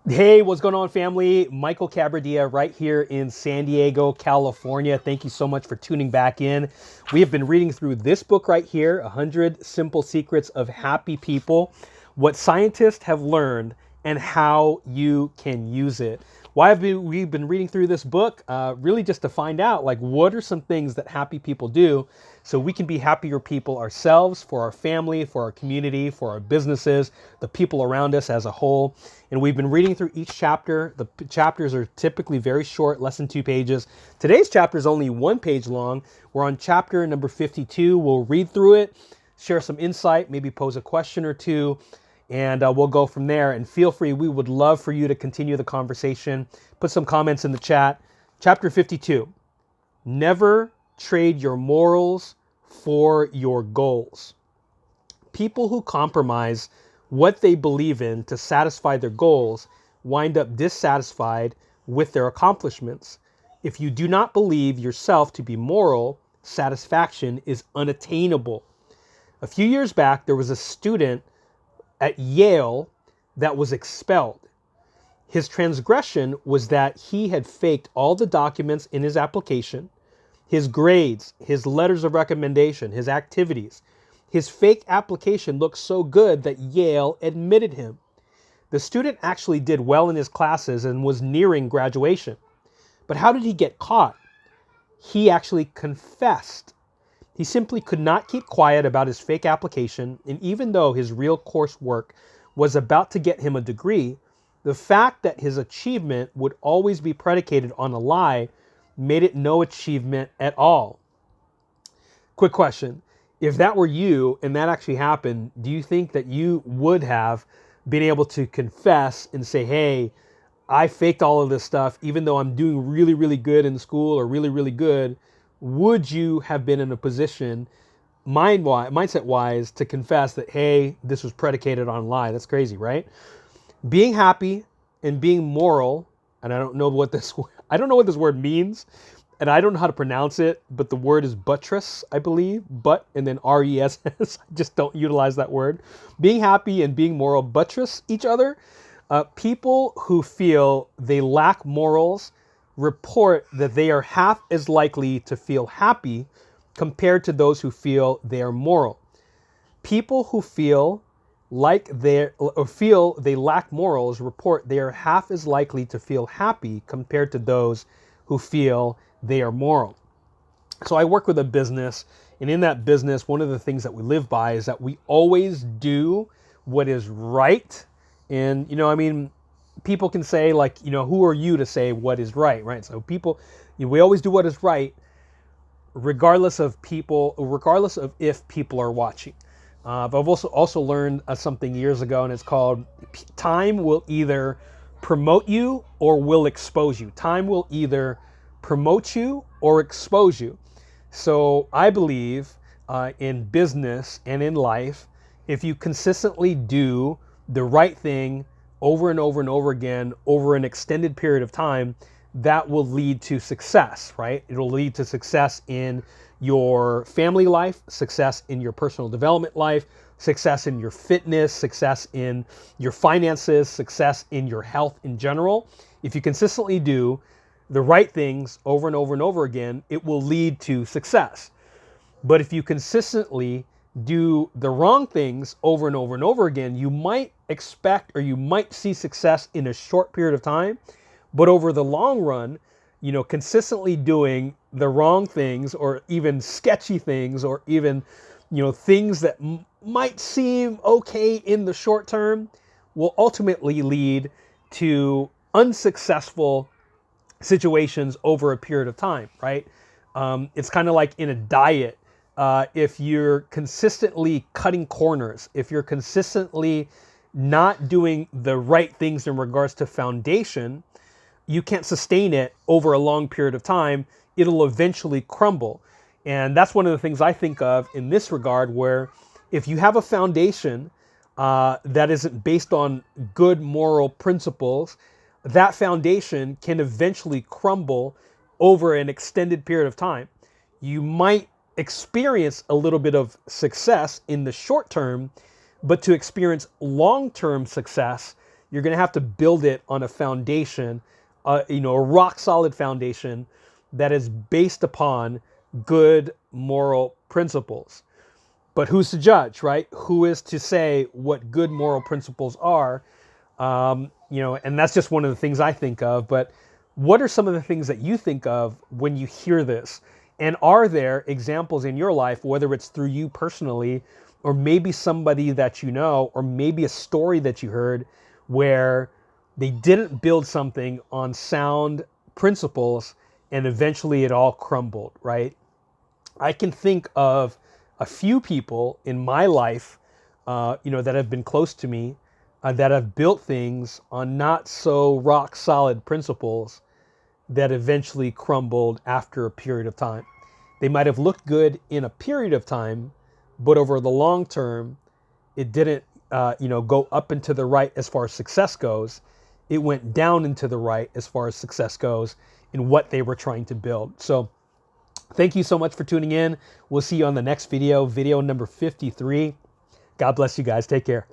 Hey, what's going on, family? Michael Cabradilla right here in San Diego, California. Thank you so much for tuning back in. We have been reading through this book right here, 100 Simple Secrets of Happy People, what scientists have learned and how you can use it. Why have we been reading through this book? Really just to find out, like, what are some things that happy people do so we can be happier people ourselves, for our family, for our community, for our businesses, the people around us as a whole. And we've been reading through each chapter. The chapters are typically very short, less than 2 pages. Today's chapter is only 1 page long. We're on chapter number 52. We'll read through it, share some insight, maybe pose a question or two, and we'll go from there. And feel free, we would love for you to continue the conversation. Put some comments in the chat. Chapter 52, never trade your morals for your goals. People who compromise what they believe in to satisfy their goals wind up dissatisfied with their accomplishments. If you do not believe yourself to be moral, satisfaction is unattainable. A few years back, there was a student at Yale that was expelled. His transgression was that he had faked all the documents in his application, his grades, his letters of recommendation, his activities. His fake application looked so good that Yale admitted him. The student actually did well in his classes and was nearing graduation. But how did he get caught? He actually confessed. He simply could not keep quiet about his fake application, and even though his real coursework was about to get him a degree, the fact that his achievement would always be predicated on a lie made it no achievement at all. Quick question. If that were you and that actually happened, do you think that you would have been able to confess and say, hey, I faked all of this stuff, even though I'm doing really, really good in school or really, really good? Would you have been in a position, mindset wise, to confess that, hey, this was predicated on a lie? That's crazy, right? Being happy and being moral, and I don't know what this word means, and I don't know how to pronounce it, but the word is buttress, I believe, but, and then R-E-S-S. I just don't utilize that word. Being happy and being moral buttress each other. People who feel they lack morals report that they are half as likely to feel happy compared to those who feel they are moral. People who feel they lack morals report they are half as likely to feel happy compared to those who feel they are moral. So I work with a business, and in that business, one of the things that we live by is that we always do what is right. And, people can say, like, who are you to say what is right, right? So we always do what is right, regardless of if people are watching. But I've also learned something years ago, and it's called time will either promote you or will expose you. Time will either promote you or expose you. So I believe in business and in life, if you consistently do the right thing over and over and over again over an extended period of time, that will lead to success, right? It'll lead to success in your family life, success in your personal development life, success in your fitness, success in your finances, success in your health in general. If you consistently do the right things over and over and over again, it will lead to success. But if you consistently do the wrong things over and over and over again, you might expect or you might see success in a short period of time. But over the long run, consistently doing the wrong things or even sketchy things or even, things that might seem okay in the short term will ultimately lead to unsuccessful situations over a period of time, right? It's kind of like in a diet. If you're consistently cutting corners, if you're consistently not doing the right things in regards to foundation, you can't sustain it over a long period of time. It'll eventually crumble. And that's one of the things I think of in this regard, where if you have a foundation that isn't based on good moral principles, that foundation can eventually crumble over an extended period of time. You might experience a little bit of success in the short term, but to experience long-term success, you're going to have to build it on a foundation, a rock solid foundation that is based upon good moral principles. But who's to judge, right? Who is to say what good moral principles are? And that's just one of the things I think of. But what are some of the things that you think of when you hear this? And are there examples in your life, whether it's through you personally, or maybe somebody that you know, or maybe a story that you heard where they didn't build something on sound principles and eventually it all crumbled, right? I can think of a few people in my life, that have been close to me, that have built things on not so rock solid principles that eventually crumbled after a period of time. They might have looked good in a period of time, but over the long term, it didn't, go up and to the right as far as success goes. It went down and to the right as far as success goes in what they were trying to build. So thank you so much for tuning in. We'll see you on the next video, video number 53. God bless you guys. Take care.